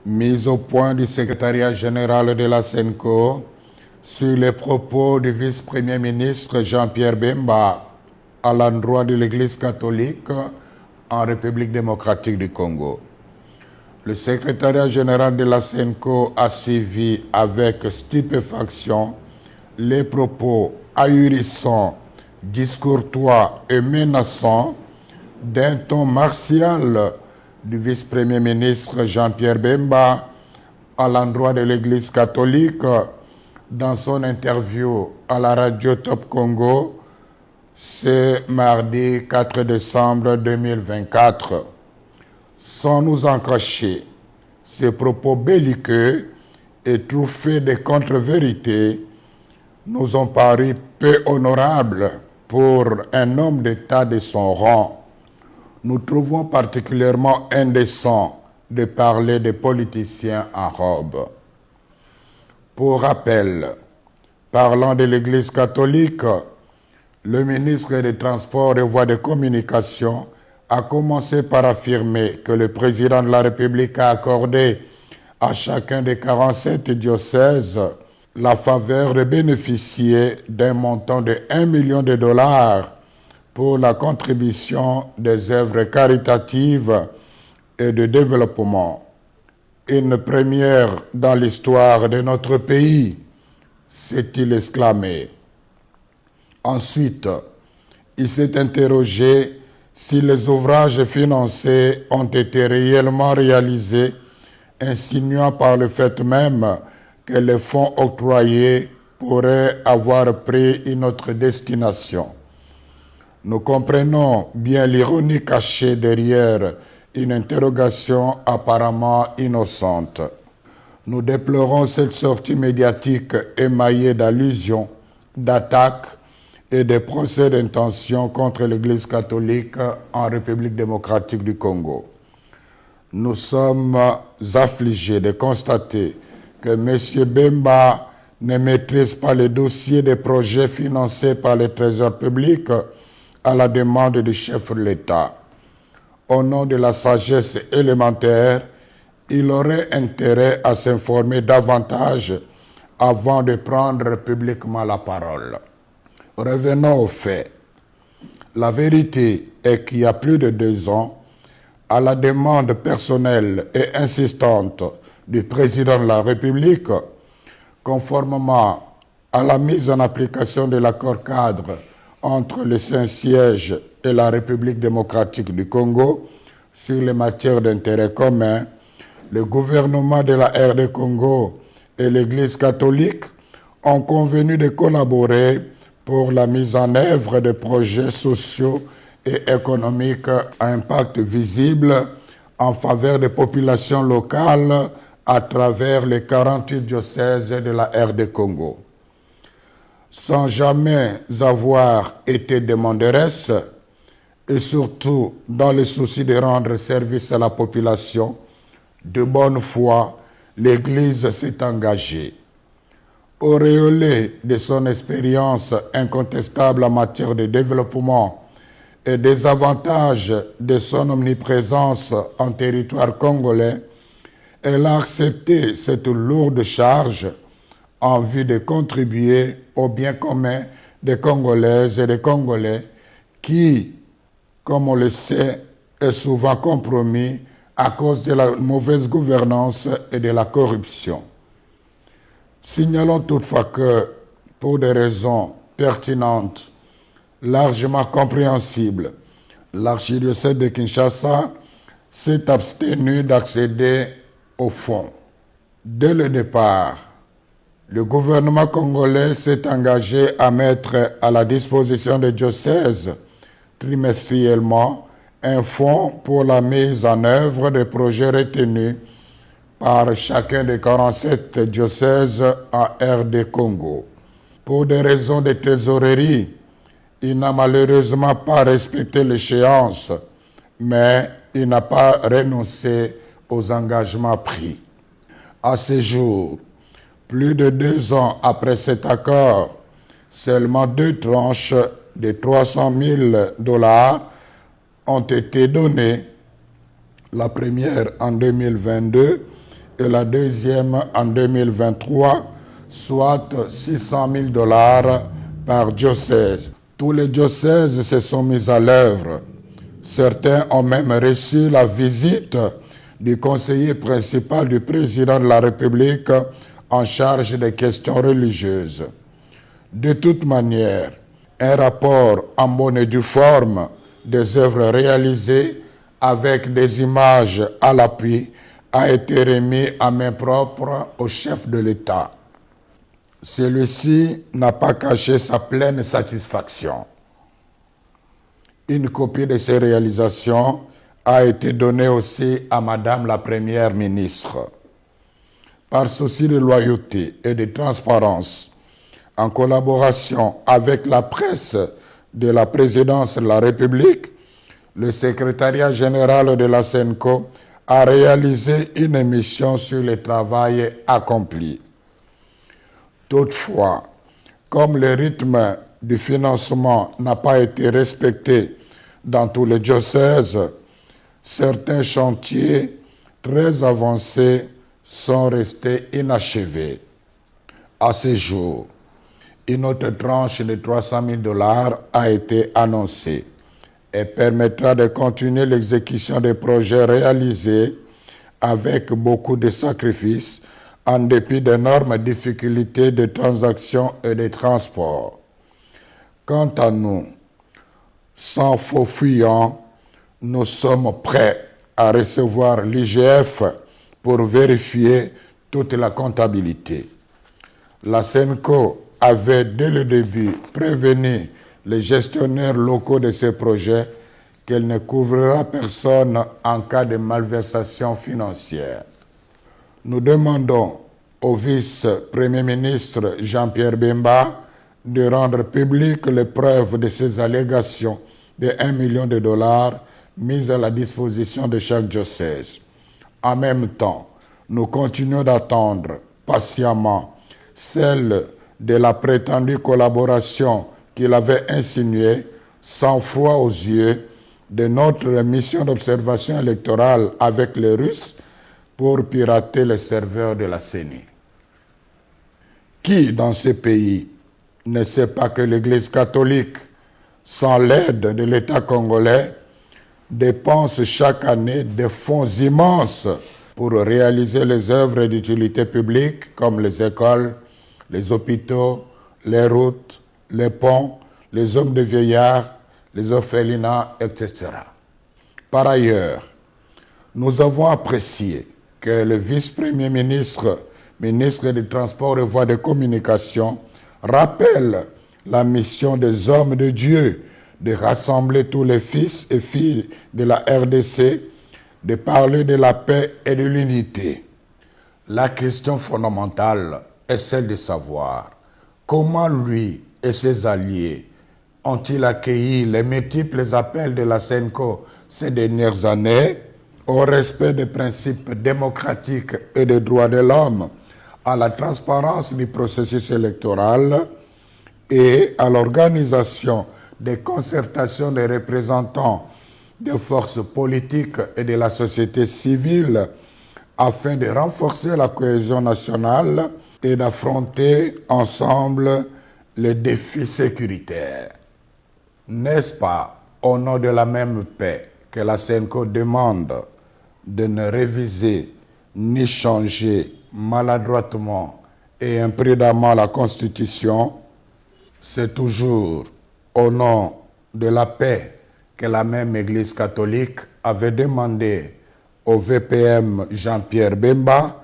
Mise au point du secrétariat général de la SENCO sur les propos du vice-premier ministre Jean-Pierre Bemba à l'endroit de l'Église catholique en République démocratique du Congo. Le secrétariat général de la SENCO a suivi avec stupéfaction les propos ahurissants, discourtois et menaçants d'un ton martial du vice-premier ministre Jean-Pierre Bemba à l'endroit de l'Église catholique dans son interview à la radio Top Congo ce mardi 4 décembre 2024. Sans nous en cacher, ces propos belliqueux et truffés de contre-vérités nous ont paru peu honorables pour un homme d'État de son rang. Nous trouvons particulièrement indécent de parler des politiciens en robe. Pour rappel, parlant de l'Église catholique, le ministre des Transports et Voies de Communication a commencé par affirmer que le président de la République a accordé à chacun des 47 diocèses la faveur de bénéficier d'un montant de 1 million de dollars pour la contribution des œuvres caritatives et de développement. Une première dans l'histoire de notre pays, s'est-il exclamé. Ensuite, il s'est interrogé si les ouvrages financés ont été réellement réalisés, insinuant par le fait même que les fonds octroyés pourraient avoir pris une autre destination. Nous comprenons bien l'ironie cachée derrière une interrogation apparemment innocente. Nous déplorons cette sortie médiatique émaillée d'allusions, d'attaques et de procès d'intention contre l'Église catholique en République démocratique du Congo. Nous sommes affligés de constater que M. Bemba ne maîtrise pas les dossiers des projets financés par le Trésor public à la demande du chef de l'État. Au nom de la sagesse élémentaire, il aurait intérêt à s'informer davantage avant de prendre publiquement la parole. Revenons aux faits. La vérité est qu'il y a plus de 2 ans, à la demande personnelle et insistante du président de la République, conformément à la mise en application de l'accord cadre entre le Saint-Siège et la République démocratique du Congo sur les matières d'intérêt commun, le gouvernement de la RD Congo et l'Église catholique ont convenu de collaborer pour la mise en œuvre de projets sociaux et économiques à impact visible en faveur des populations locales à travers les 48 diocèses de la RD Congo. Sans jamais avoir été demanderesse, et surtout dans le souci de rendre service à la population, de bonne foi, l'Église s'est engagée. Auréolée de son expérience incontestable en matière de développement et des avantages de son omniprésence en territoire congolais, elle a accepté cette lourde charge en vue de contribuer au bien commun des Congolaises et des Congolais qui, comme on le sait, est souvent compromis à cause de la mauvaise gouvernance et de la corruption. Signalons toutefois que, pour des raisons pertinentes, largement compréhensibles, l'archidiocèse de Kinshasa s'est abstenu d'accéder au fonds. Dès le départ, le gouvernement congolais s'est engagé à mettre à la disposition des diocèses trimestriellement un fonds pour la mise en œuvre des projets retenus par chacun des 47 diocèses en RD Congo. Pour des raisons de trésorerie, il n'a malheureusement pas respecté l'échéance, mais il n'a pas renoncé aux engagements pris. À ce jour, plus de 2 ans après cet accord, seulement 2 tranches de 300 000 dollars ont été données, la première en 2022 et la deuxième en 2023, soit $600 000 par diocèse. Tous les diocèses se sont mis à l'œuvre. Certains ont même reçu la visite du conseiller principal du président de la République en charge des questions religieuses. De toute manière, un rapport en bonne et due forme des œuvres réalisées avec des images à l'appui a été remis à main propre au chef de l'État. Celui-ci n'a pas caché sa pleine satisfaction. Une copie de ces réalisations a été donnée aussi à Madame la Première ministre. Par souci de loyauté et de transparence, en collaboration avec la presse de la présidence de la République, le secrétariat général de la SENCO a réalisé une émission sur le travail accompli. Toutefois, comme le rythme du financement n'a pas été respecté dans tous les diocèses, certains chantiers très avancés sont restés inachevés. À ce jour, une autre tranche de $300 000 a été annoncée et permettra de continuer l'exécution des projets réalisés avec beaucoup de sacrifices en dépit d'énormes difficultés de transaction et de transport. Quant à nous, sans faux fuyants, nous sommes prêts à recevoir l'IGF pour vérifier toute la comptabilité. La SENCO avait dès le début prévenu les gestionnaires locaux de ces projets qu'elle ne couvrira personne en cas de malversation financière. Nous demandons au vice-premier ministre Jean-Pierre Bemba de rendre publiques les preuves de ces allégations de $1 million mises à la disposition de chaque diocèse. En même temps, nous continuons d'attendre patiemment celle de la prétendue collaboration qu'il avait insinuée, sans foi aux yeux, de notre mission d'observation électorale avec les Russes pour pirater les serveurs de la CENI. Qui dans ces pays ne sait pas que l'Église catholique, sans l'aide de l'État congolais, dépense chaque année des fonds immenses pour réaliser les œuvres d'utilité publique comme les écoles, les hôpitaux, les routes, les ponts, les hommes de vieillards, les orphelinats, etc. Par ailleurs, nous avons apprécié que le vice-premier ministre, ministre des Transports et Voies de Communication, rappelle la mission des hommes de Dieu de rassembler tous les fils et filles de la RDC, de parler de la paix et de l'unité. La question fondamentale est celle de savoir comment lui et ses alliés ont-ils accueilli les multiples appels de la SENCO ces dernières années au respect des principes démocratiques et des droits de l'homme, à la transparence du processus électoral et à l'organisation des concertations des représentants des forces politiques et de la société civile afin de renforcer la cohésion nationale et d'affronter ensemble les défis sécuritaires. N'est-ce pas au nom de la même paix que la SENCO demande de ne réviser ni changer maladroitement et imprudemment la Constitution? C'est toujours au nom de la paix que la même Église catholique avait demandé au VPM Jean-Pierre Bemba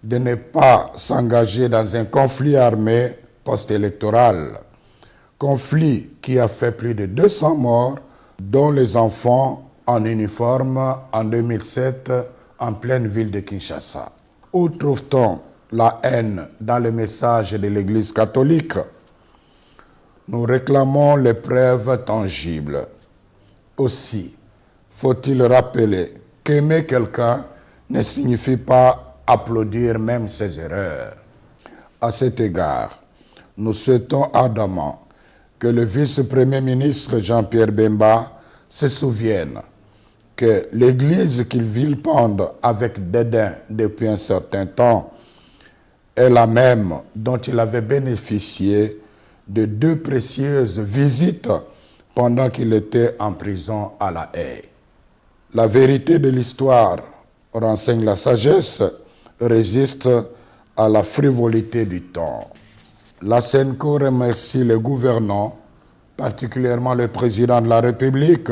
de ne pas s'engager dans un conflit armé post-électoral. Conflit qui a fait plus de 200 morts, dont les enfants en uniforme en 2007 en pleine ville de Kinshasa. Où trouve-t-on la haine dans le message de l'Église catholique? Nous réclamons les preuves tangibles. Aussi, faut-il rappeler qu'aimer quelqu'un ne signifie pas applaudir même ses erreurs. À cet égard, nous souhaitons ardemment que le vice-premier ministre Jean-Pierre Bemba se souvienne que l'Église qu'il vilipende avec dédain depuis un certain temps est la même dont il avait bénéficié de 2 précieuses visites pendant qu'il était en prison à La Haye. La vérité de l'histoire renseigne la sagesse, résiste à la frivolité du temps. La SENCO remercie les gouvernants, particulièrement le président de la République,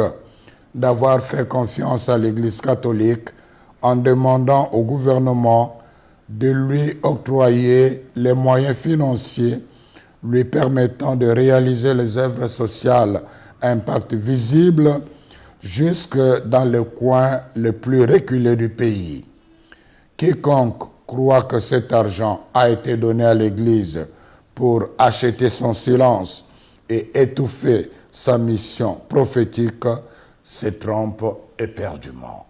d'avoir fait confiance à l'Église catholique en demandant au gouvernement de lui octroyer les moyens financiers lui permettant de réaliser les œuvres sociales à impact visible jusque dans le coin le plus reculé du pays. Quiconque croit que cet argent a été donné à l'Église pour acheter son silence et étouffer sa mission prophétique se trompe éperdument.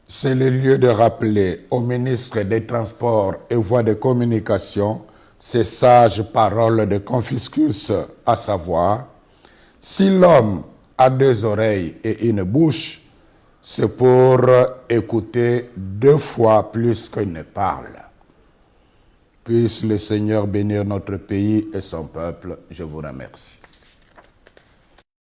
C'est le lieu de rappeler au ministre des Transports et Voies de Communication ces sages paroles de Confucius, à savoir, si l'homme a 2 oreilles et une bouche, c'est pour écouter 2 fois plus qu'il ne parle. Puisse le Seigneur bénir notre pays et son peuple. Je vous remercie.